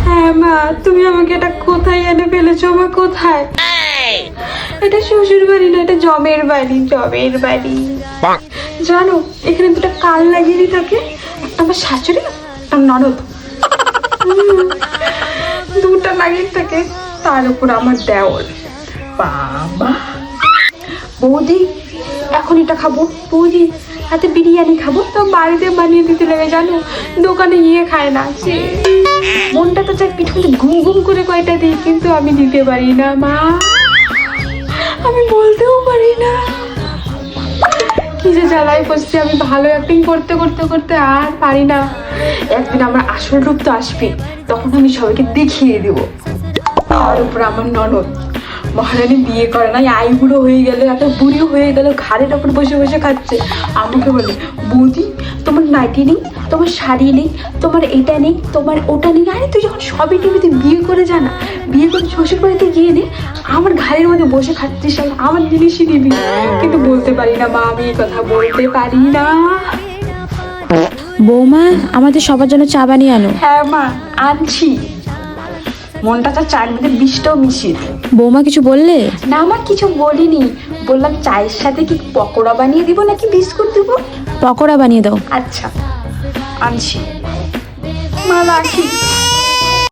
হ্যাঁ মা, তুমি আমাকে এটা কোথায় এনে ফেলেছো মা? কোথায়? এটা শ্বশুর বাড়ি না, এটা জমের বাড়ি, জমের বাড়ি। জানো এখানে দুটো কাল লাগিয়ে থাকে, একটা আমার শাশুড়ি, একটা ননদ। দুটা লাগিয়ে থাকে, তার উপর আমার দেওর। বাবা, বৌদি এখন এটা খাবো, বৌদি হাতে বিরিয়ানি খাবো, তো বাড়িতে বানিয়ে দিতে লাগে। জানো দোকানে গিয়ে খায় না, সে মনটা তো চাই পিঠে ঘুম ঘুম করে কয়টা দিই, কিন্তু আমি দিতে পারি না মা, আমি বলতেও পারি না। কি যে জ্বালায় বসছি আমি, ভালো অ্যাক্টিং করতে করতে করতে আর পারি না। একদিন আমার আসল রূপ তো আসবে, তখন আমি সবাইকে দেখিয়ে দেবো। তার উপর আমার ননদ মহারানী বিয়ে করে নাই, আইবুড়ো হয়ে গেল, এত বুড়িও হয়ে গেল, ঘাড়ের ওপর বসে বসে খাচ্ছে। আমাকে বলে, বৌদি তোমার নাইটি নেই, তোমার শাড়ি নেই, তোমার এটা নেই, তোমার ওটা নেই। আরে তুই যখন সবই টিভিতে বিয়ে করে জানা, বিয়ে করে শ্বশুর বাড়িতে গিয়ে নে, আমার ঘাড়ের মধ্যে বসে খাচ্ছিস, আমার জিনিসই নিবি। কিন্তু বলতে পারি না মা, আমি এই কথা বলতে পারি না। বৌমা, আমাদের সবার জন্য চা বানিয়ে আনো। হ্যাঁ মা, আনছি। মনটা তো চায়ের মধ্যে বিষটাও মিশিয়ে দিই। বৌমা কিছু বললে? না মা, কিছু বলিনি, বললাম চায়ের সাথে কি পকোড়া বানিয়ে দিব নাকি বিস্কুট দিব? পকোড়া বানিয়ে দাও। আচ্ছা, আনছি মা, রাখি।